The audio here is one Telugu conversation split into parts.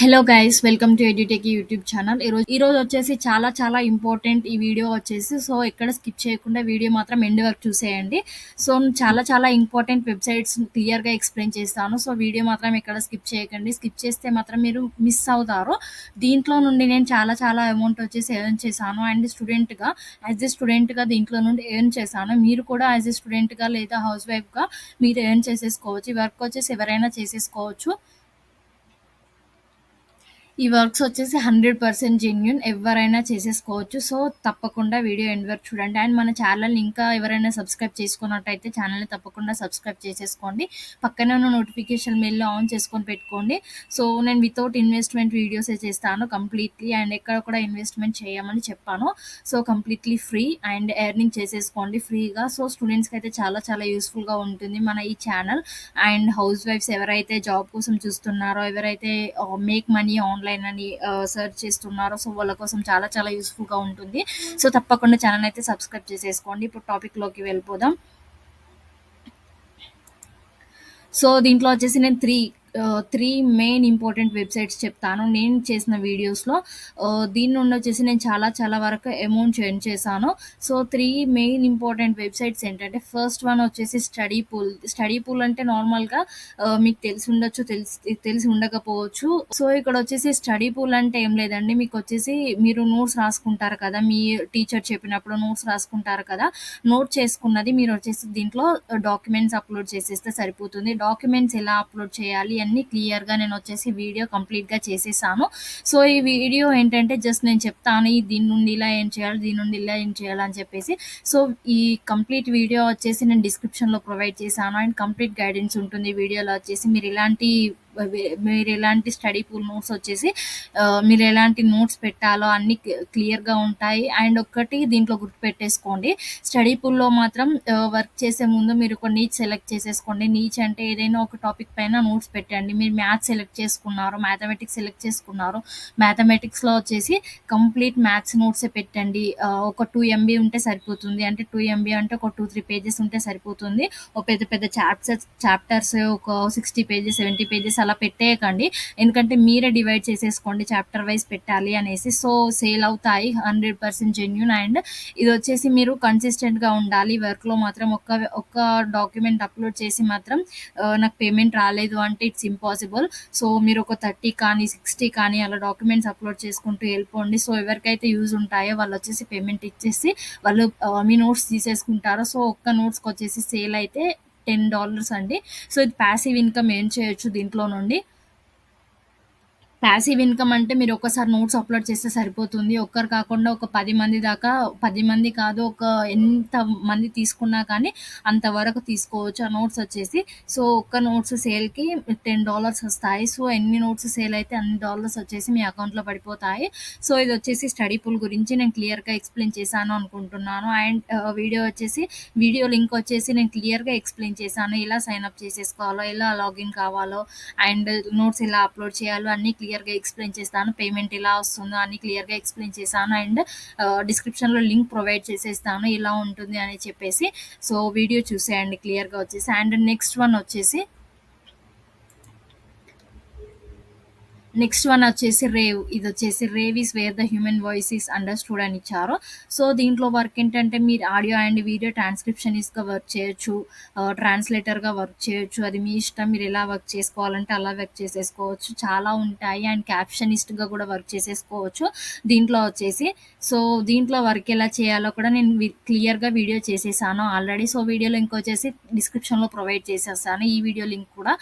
Hello guys, welcome to edu techie YouTube channel. ఈ రోజు వచ్చేసి చాలా ఇంపార్టెంట్ ఈ వీడియో వచ్చేసి. సో ఎక్కడ స్కిప్ చేయకుండా వీడియో మాత్రం ఎండ్ వరకు చూసేయండి. సో చాలా ఇంపార్టెంట్ వెబ్సైట్స్ క్లియర్గా ఎక్స్ప్లెయిన్ చేస్తాను. సో వీడియో మాత్రం ఎక్కడ స్కిప్ చేయకండి. స్కిప్ చేస్తే మాత్రం మీరు మిస్ అవుతారు. దీంట్లో నుండి నేను చాలా అమౌంట్ వచ్చేసి ఎర్న్ చేశాను. అండ్ స్టూడెంట్గా యాజ్ ఎ స్టూడెంట్గా దీంట్లో నుండి ఎర్న్ చేశాను. మీరు కూడా యాజ్ ఎ స్టూడెంట్గా లేదా హౌస్ వైఫ్గా మీరు ఎర్న్ చేసేసుకోవచ్చు. ఈ వర్క్ వచ్చేసి ఎవరైనా చేసేసుకోవచ్చు. ఈ వర్క్స్ వచ్చేసి 100% జెన్యూన్. ఎవ్వరైనా చేసేసుకోవచ్చు. సో, తప్పకుండా వీడియో ఎండ్ వరకు చూడండి. అండ్ మన ఛానల్‌ని ఇంకా ఎవరైనా సబ్స్క్రైబ్ చేసుకున్నట్టయితే ఛానల్‌ని తప్పకుండా సబ్స్క్రైబ్ చేసేసుకోండి. పక్కనే ఉన్న నోటిఫికేషన్ బెల్ ఆన్ చేసుకొని పెట్టుకోండి. సో, నేను వితౌట్ ఇన్వెస్ట్‌మెంట్ వీడియోసే చేస్తాను కంప్లీట్‌లీ. అండ్ ఎక్కడ కూడా ఇన్వెస్ట్‌మెంట్ చేయమని చెప్పాను. So, completely free and earning చేసేసుకోండి ఫ్రీగా. సో, స్టూడెంట్స్‌కి అయితే చాలా యూస్‌ఫుల్‌గా ఉంటుంది మన ఈ ఛానల్. అండ్ హౌస్ వైఫ్స్ ఎవరైతే జాబ్ కోసం చూస్తున్నారో, ఎవరైతే మేక్ మనీ ఆన్‌లైన్ అని సెర్చ్ చేస్తున్నారో, సో వాళ్ళ కోసం చాలా యూస్‌ఫుల్‌గా ఉంటుంది. సో తప్పకుండా ఛానల్ అయితే సబ్స్క్రైబ్ చేసేసుకోండి. ఇప్పుడు టాపిక్‌లోకి వెళ్ళిపోదాం. సో దీంట్లో వచ్చేసి నేను త్రీ మెయిన్ ఇంపార్టెంట్ వెబ్సైట్స్ చెప్తాను నేను చేసిన వీడియోస్లో. దీని నుండి వచ్చేసి నేను చాలా వరకు అమౌంట్ ఎర్న్ చేశాను. సో మెయిన్ ఇంపార్టెంట్ వెబ్సైట్స్ ఏంటంటే, ఫస్ట్ వన్ వచ్చేసి స్టడీ పూల్ అంటే నార్మల్గా మీకు తెలిసి ఉండకపోవచ్చు. సో ఇక్కడ వచ్చేసి స్టడీ పూల్ అంటే ఏం లేదండి. మీకు వచ్చేసి మీరు నోట్స్ రాసుకుంటారు కదా, మీ టీచర్ చెప్పినప్పుడు నోట్స్ రాసుకుంటారు కదా, నోట్ చేసుకున్నది మీరు వచ్చేసి దీంట్లో డాక్యుమెంట్స్ అప్లోడ్ చేసేస్తే సరిపోతుంది. డాక్యుమెంట్స్ ఎలా అప్లోడ్ చేయాలి అన్నీ క్లియర్గా నేను వచ్చేసి వీడియో కంప్లీట్గా చేసేసాను. సో ఈ వీడియో ఏంటంటే జస్ట్ నేను చెప్తాను దీని నుండి ఇలా ఏం చేయాలి, దీని నుండి ఇలా ఏం చేయాలి అని చెప్పేసి. సో ఈ కంప్లీట్ వీడియో వచ్చేసి నేను డిస్క్రిప్షన్లో ప్రొవైడ్ చేశాను. అండ్ కంప్లీట్ గైడెన్స్ ఉంటుంది వీడియోలో వచ్చేసి. మీరు ఎలాంటి స్టడీ పూల్ నోట్స్ వచ్చేసి మీరు ఎలాంటి నోట్స్ పెట్టాలో అన్ని క్లియర్గా ఉంటాయి. అండ్ ఒక్కటి దీంట్లో గుర్తుపెట్టేసుకోండి, స్టడీ పూల్లో మాత్రం వర్క్ చేసే ముందు మీరు ఒక నీచ్ సెలెక్ట్ చేసేసుకోండి. నీచ్ అంటే ఏదైనా ఒక టాపిక్ పైన నోట్స్ పెట్టండి. మీరు మ్యాథ్స్ సెలెక్ట్ చేసుకున్నారు, మ్యాథమెటిక్స్ సెలెక్ట్ చేసుకున్నారు, మ్యాథమెటిక్స్లో వచ్చేసి కంప్లీట్ మ్యాథ్స్ నోట్సే పెట్టండి. ఒక 2 MB ఉంటే సరిపోతుంది. అంటే 2 MB అంటే ఒక 2-3 పేజెస్ ఉంటే సరిపోతుంది. ఒక పెద్ద చాప్టర్స్ ఒక 60 పేజెస్ 70 పేజెస్ అలా పెట్టేయకండి. ఎందుకంటే మీరే డివైడ్ చేసేసుకోండి చాప్టర్ వైజ్ పెట్టాలి అనేసి. సో సేల్ అవుతాయి 100% జెన్యూన్. అండ్ ఇది వచ్చేసి మీరు కన్సిస్టెంట్గా ఉండాలి వర్క్లో మాత్రం. ఒక్క డాక్యుమెంట్ అప్లోడ్ చేసి మాత్రం నాకు పేమెంట్ రాలేదు అంటే ఇట్స్ ఇంపాసిబుల్. సో మీరు ఒక 30 కానీ 60 కానీ అలా డాక్యుమెంట్స్ అప్లోడ్ చేసుకుంటూ వెళ్ళిపోండి. సో ఎవరికైతే యూజ్ ఉంటాయో వాళ్ళు వచ్చేసి పేమెంట్ ఇచ్చేసి వాళ్ళు మీ నోట్స్ తీసేసుకుంటారు. సో ఒక్క నోట్స్కి వచ్చేసి సేల్ అయితే $10 అండి. సో ఇది ప్యాసివ్ ఇన్కమ్ ఏం చేయొచ్చు దీంట్లో నుండి. ప్యాసివ్ ఇన్కమ్ అంటే మీరు ఒక్కసారి నోట్స్ అప్లోడ్ చేస్తే సరిపోతుంది. ఒక్కరు కాకుండా ఒక 10 మంది దాకా, 10 మంది కాదు, ఒక ఎంత మంది తీసుకున్నా కానీ అంతవరకు తీసుకోవచ్చు ఆ నోట్స్ వచ్చేసి. సో ఒక్క నోట్స్ సేల్కి $10 వస్తాయి. సో ఎన్ని నోట్స్ సేల్ అయితే అన్ని డాలర్స్ వచ్చేసి మీ అకౌంట్లో పడిపోతాయి. సో ఇది వచ్చేసి స్టడీ పూల్ గురించి నేను క్లియర్గా ఎక్స్ప్లెయిన్ చేశాను అనుకుంటున్నాను. అండ్ వీడియో లింక్ వచ్చేసి నేను క్లియర్గా ఎక్స్ప్లెయిన్ చేశాను. ఎలా సైన్అప్ చేసేసుకోవాలో, ఎలా లాగిన్ కావాలో, అండ్ నోట్స్ ఎలా అప్లోడ్ చేయాలో అన్నీ క్లియర్గా ఎక్స్ప్లెయిన్ చేస్తాను. పేమెంట్ ఎలా వస్తుందో అన్నీ క్లియర్గా ఎక్స్ప్లెయిన్ చేశాను. అండ్ డిస్క్రిప్షన్లో లింక్ ప్రొవైడ్ చేసేస్తాను ఎలా ఉంటుంది అని చెప్పేసి. సో వీడియో చూసేయండి క్లియర్గా వచ్చేసి. అండ్ నెక్స్ట్ వన్ వచ్చేసి రేవ్. ఇది వచ్చేసి rave is where the human voice is understood అని ఇచ్చారు. సో దీంట్లో వర్క్ ఏంటంటే మీరు ఆడియో అండ్ వీడియో ట్రాన్స్క్రిప్షనిస్ట్గా వర్క్ చేయొచ్చు, ట్రాన్స్లేటర్గా వర్క్ చేయొచ్చు. అది మీ ఇష్టం. మీరు ఎలా వర్క్ చేసుకోవాలంటే అలా వర్క్ చేసేసుకోవచ్చు. చాలా ఉంటాయి. అండ్ క్యాప్షనిస్ట్గా కూడా వర్క్ చేసేసుకోవచ్చు దీంట్లో వచ్చేసి. సో దీంట్లో వర్క్ ఎలా చేయాలో కూడా నేను క్లియర్గా వీడియో చేసేసాను ఆల్రెడీ. సో వీడియో లింక్ వచ్చేసి డిస్క్రిప్షన్లో ప్రొవైడ్ చేసేస్తాను, ఈ వీడియో లింక్ కూడా.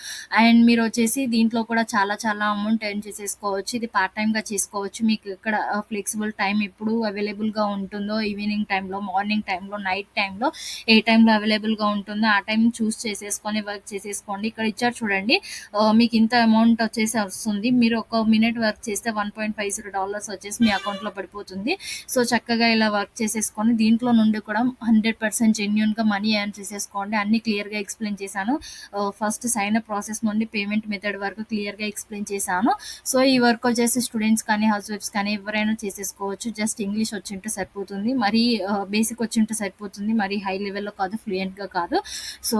అండ్ మీరు వచ్చేసి దీంట్లో కూడా చాలా అమౌంట్ ఎర్న్ చేసేసుకోవచ్చు. ఇది పార్ట్ టైమ్గా చేసుకోవచ్చు. మీకు ఇక్కడ ఫ్లెక్సిబుల్ టైం ఎప్పుడు అవైలబుల్గా ఉంటుందో, ఈవినింగ్ టైంలో, మార్నింగ్ టైంలో, నైట్ టైంలో, ఏ టైంలో అవైలబుల్గా ఉంటుందో ఆ టైం చూస్ చేసేసుకొని వర్క్ చేసేసుకోండి. ఇక్కడ ఇచ్చారు చూడండి, మీకు ఇంత అమౌంట్ వచ్చేసి వస్తుంది. మీరు ఒక మినిట్ వర్క్ చేస్తే $1.50 వచ్చేసి మీ అకౌంట్లో పడిపోతుంది. సో చక్కగా ఇలా వర్క్ చేసేసుకొని దీంట్లో నుండి కూడా 100% జెన్యూన్గా మనీ ఎర్న్ చేసేసుకోండి. అన్ని క్లియర్గా ఎక్స్ప్లెయిన్ చేశాను. ఫస్ట్ సైన్ అప్ ప్రాసెస్ నుండి పేమెంట్ మెథడ్ వరకు క్లియర్గా ఎక్స్ప్లెయిన్ చేశాను. సో ఈ వర్క్ వచ్చేసి స్టూడెంట్స్ కానీ హౌస్ వైఫ్స్ కానీ ఎవరైనా చేసేసుకోవచ్చు. జస్ట్ ఇంగ్లీష్ వచ్చి ఉంటే సరిపోతుంది. మరీ బేసిక్ వచ్చి ఉంటే సరిపోతుంది. మరీ హై లెవెల్లో కాదు, ఫ్లూయెంట్గా కాదు. సో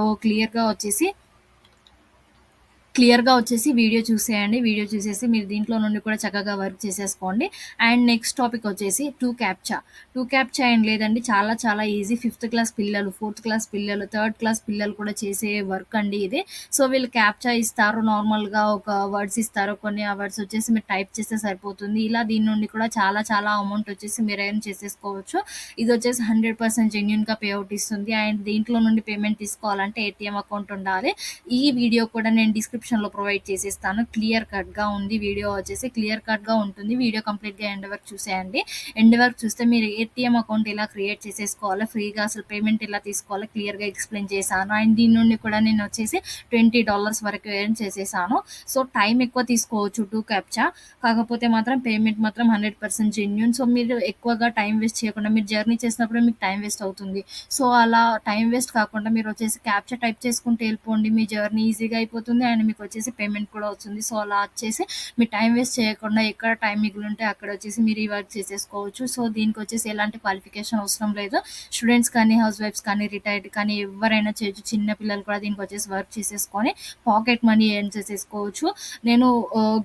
క్లియర్‌గా వచ్చేసి వీడియో చూసేయండి. వీడియో చూసేసి మీరు దీంట్లో నుండి కూడా చక్కగా వర్క్ చేసేసుకోండి. అండ్ నెక్స్ట్ టాపిక్ వచ్చేసి 2 క్యాప్చా. 2 క్యాప్చా ఏం లేదండి. చాలా చాలా ఈజీ. ఫిఫ్త్ క్లాస్ పిల్లలు, ఫోర్త్ క్లాస్ పిల్లలు, థర్డ్ క్లాస్ పిల్లలు కూడా చేసే వర్క్ అండి ఇది. సో, వీళ్ళు క్యాప్చా ఇస్తారు. నార్మల్‌గా ఒక వర్డ్స్ ఇస్తారు. కొన్ని ఆ వర్డ్స్ వచ్చేసి మీరు టైప్ చేస్తే సరిపోతుంది. ఇలా దీని నుండి కూడా చాలా చాలా అమౌంట్ వచ్చేసి మీరు ఎర్న్ చేసేసుకోవచ్చు. ఇదొచ్చేసి 100% జెన్యూన్‌గా పే ఔట్ ఇస్తుంది. అండ్ దీంట్లో నుండి పేమెంట్ తీసుకోవాలంటే ఏటీఎం అకౌంట్ ఉండాలి. ఈ వీడియో కూడా నేను డిస్క్రిప్షన్‌లో ప్రొవైడ్ చేసేస్తాను. క్లియర్ కట్‌గా ఉంది. వీడియో వచ్చేసి క్లియర్ కట్‌గా ఉంటుంది. వీడియో కంప్లీట్‌గా ఎండ్ వరకు చూసేయండి. ఎండ్ వరకు చూస్తే మీరు ఏటీఎం అకౌంట్ ఎలా క్రియేట్ చేసేసుకోవాలో, ఫ్రీగా అసలు పేమెంట్ ఎలా తీసుకోవాలో క్లియర్‌గా ఎక్స్‌ప్లెయిన్ చేశాను. అండ్ దీని నుండి కూడా నేను వచ్చేసి $20 వరకు ఎర్న్ చేసేసాను. సో, టైం ఎక్కువ తీసుకోవచ్చు 2 క్యాప్చా. కాకపోతే మాత్రం పేమెంట్ మాత్రం 100% జెన్యూన్. సో, మీరు ఎక్కువగా టైం వేస్ట్ చేయకుండా మీరు జర్నీ చేసినప్పుడు మీకు టైం వేస్ట్ అవుతుంది. సో, అలా టైం వేస్ట్ కాకుండా మీరు వచ్చేసి క్యాప్చా టైప్ చేసుకుంటూ వెళ్ళిపోండి. మీ జర్నీ ఈజీగా అయిపోతుంది. అండ్ మీకు వచ్చేసి పేమెంట్ కూడా వస్తుంది. సో, అలా వచ్చేసి మీరు టైం వేస్ట్ చేయకుండా ఎక్కడ టైం మిగిలుంటే అక్కడ వచ్చేసి మీరు ఈ వర్క్ చేసేసుకోవచ్చు. సో, దీనికి వచ్చేసి ఎలాంటి క్వాలిఫికేషన్ అవసరం లేదు. స్టూడెంట్స్ కానీ, హౌస్ వైఫ్స్ కానీ, రిటైర్డ్ కానీ ఎవరైనా చేయొచ్చు. చిన్న పిల్లలు కూడా దీనికి వచ్చేసి వర్క్ చేసేసుకొని పాకెట్ మనీ ఎర్న్ చేసేసుకోవచ్చు. నేను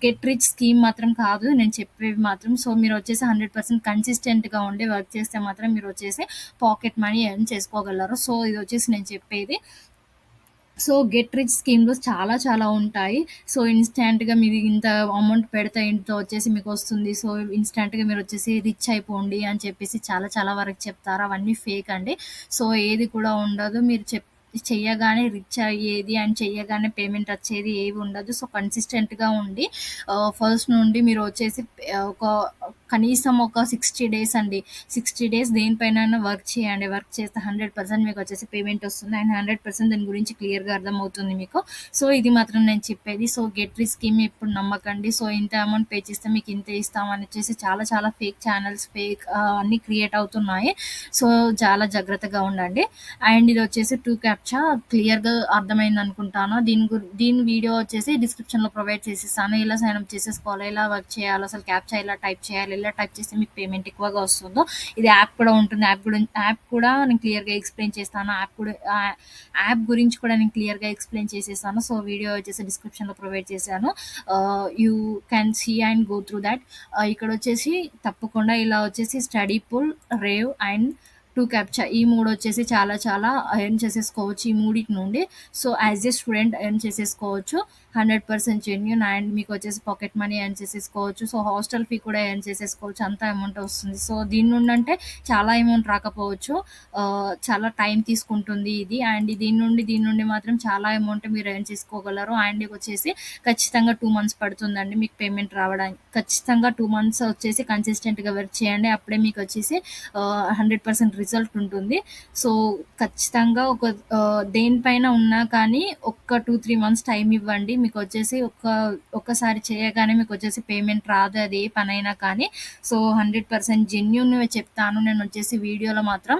గెట్ రిచ్ స్కీమ్ మాత్రం కాదు నేను చెప్పేవి మాత్రం. సో, మీరు వచ్చేసి 100% కన్సిస్టెంట్‌గా ఉండి వర్క్ చేస్తే మాత్రం మీరు వచ్చేసి పాకెట్ మనీ ఎర్న్ చేసుకోగలరు. సో, ఇది వచ్చేసి నేను చెప్పేది. సో, గెట్ రిచ్ స్కీమ్‌లో చాలా చాలా ఉంటాయి. సో, ఇన్‌స్టాంట్‌గా మీరు ఇంత అమౌంట్ పెడితే ఇంత వచ్చేసి మీకొస్తుంది. సో, ఇన్‌స్టాంట్‌గా మీరొచ్చేసి రిచ్ అయిపోండి అని చెప్పేసి చాలా చాలా వరకు చెప్తారు. అవన్నీ ఫేక్ అండి. సో, ఏది కూడా ఉండదు. మీరు చెయ్యగానే రిచ్ అయ్యేది అండ్ చెయ్యగానే పేమెంట్ వచ్చేది ఏవి ఉండదు. సో, కన్సిస్టెంట్‌గా ఉండి ఫస్ట్ నుండి మీరు వచ్చేసి ఒక కనీసం ఒక 60 డేస్ అండి. 60 డేస్ దేనిపైనైనా వర్క్ చేయండి. వర్క్ చేస్తే 100% మీకొచ్చేసి పేమెంట్ వస్తుంది. అండ్ 100% దాని గురించి క్లియర్‌గా అర్థమవుతుంది మీకు. సో, ఇది మాత్రం నేను చెప్పేది. సో, గెట్ రిచ్ స్కీమ్ ఎప్పుడు నమ్మకండి. సో, ఇంత అమౌంట్ పే చేస్తే మీకు ఇంతే ఇస్తామని వచ్చేసి చాలా చాలా ఫేక్ ఛానెల్స్ అన్నీ క్రియేట్ అవుతున్నాయి. సో, చాలా జాగ్రత్తగా ఉండండి. అండ్ ఇది వచ్చేసి 2 క్యాప్చా క్లియర్‌గా అర్థమైందనుకుంటాను. దీని వీడియో వచ్చేసి డిస్క్రిప్షన్‌లో ప్రొవైడ్ చేసేసాను. ఎలా సైన్ అప్ చేసేసుకోవాలో, ఎలా వర్క్ చేయాలో, అసలు క్యాప్చా ఎలా టైప్ చేయాలి, ఎలా టైప్ చేస్తే మీకు పేమెంట్ ఎక్కువగా వస్తుందో, ఇది యాప్ కూడా ఉంటుంది. యాప్ కూడా నేను క్లియర్‌గా ఎక్స్‌ప్లెయిన్ చేస్తాను. యాప్ గురించి కూడా నేను క్లియర్‌గా ఎక్స్‌ప్లెయిన్ చేసేసాను. సో, వీడియో వచ్చేసి డిస్క్రిప్షన్‌లో ప్రొవైడ్ చేశాను. You can see and go through that. ఇక్కడొచ్చేసి తప్పకుండా ఇలా వచ్చేసి study pool, rev and 2 captcha ఈ 3 వచ్చేసి చాలా చాలా ఎర్న్ చేసేసుకోవచ్చు ఈ మూడిటి నుండి. So, as a student earn చేసేసుకోవచ్చు. 100% జెన్యూన్ అండ్ మీకొచ్చేసి పాకెట్ మనీ ఎర్న్ చేసేసుకోవచ్చు. సో, హాస్టల్ ఫీ కూడా ఎర్న్ చేసేసుకోవచ్చు. అంత అమౌంట్ వస్తుంది. సో, దీని నుండంటే చాలా అమౌంట్ రాకపోవచ్చు. చాలా టైం తీసుకుంటుంది ఇది. అండ్ దీని నుండి మాత్రం చాలా అమౌంట్ మీరు ఎర్న్ చేసుకోగలరు. అండ్ వచ్చేసి ఖచ్చితంగా 2 మంత్స్ పడుతుందండి మీకు పేమెంట్ రావడానికి. ఖచ్చితంగా 2 మంత్స్ వచ్చేసి కన్సిస్టెంట్‌గా వర్క్ చేయండి. అప్పుడే మీకొచ్చేసి 100% రిజల్ట్ ఉంటుంది. సో, ఖచ్చితంగా దేనిపైన ఉన్నా కానీ ఒక్క 2, 3 మంత్స్ టైం ఇవ్వండి. మీకొచ్చేసి ఒక్కసారి చేయగానే మీకొచ్చేసి పేమెంట్ రాదు. అది ఏ పనైనా కానీ. సో, 100% జెన్యూన్‌వే చెప్తాను నేనొచ్చేసి వీడియోలో మాత్రం.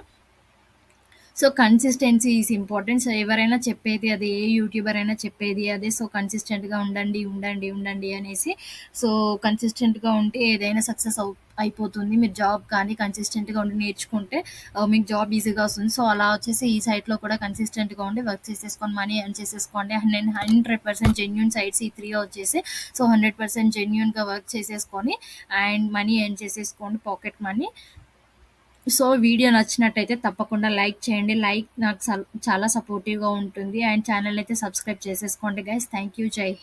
So, consistency is important. So, ఎవరైనా చెప్పేది అదే. ఏ యూట్యూబర్ అయినా చెప్పేది అదే. సో, కన్సిస్టెంట్‌గా ఉండండి అనేసి. సో, కన్సిస్టెంట్‌గా ఉంటే ఏదైనా సక్సెస్ అయిపోతుంది. మీరు జాబ్ కానీ కన్సిస్టెంట్‌గా ఉండి నేర్చుకుంటే మీకు జాబ్ ఈజీగా వస్తుంది. సో, అలా వచ్చేసి ఈ సైట్‌లో కూడా కన్సిస్టెంట్‌గా ఉండి వర్క్ చేసేసుకొని మనీ ఎర్న్ చేసేసుకోండి. అండ్ నేను 100% జెన్యూన్ సైట్స్ ఈ 3 వచ్చేసి. సో, 100% జెన్యూన్‌గా వర్క్ చేసేసుకొని అండ్ మనీ ఎర్న్ చేసేసుకోండి పాకెట్ మనీ. సో, వీడియో నచ్చినట్టయితే తప్పకుండా లైక్ చేయండి. లైక్ నాకు చాలా సపోర్టివ్‌గా ఉంటుంది. అండ్ ఛానెల్ అయితే సబ్స్క్రైబ్ చేసేసుకోండి గైస్. Thank you. జై హింద్.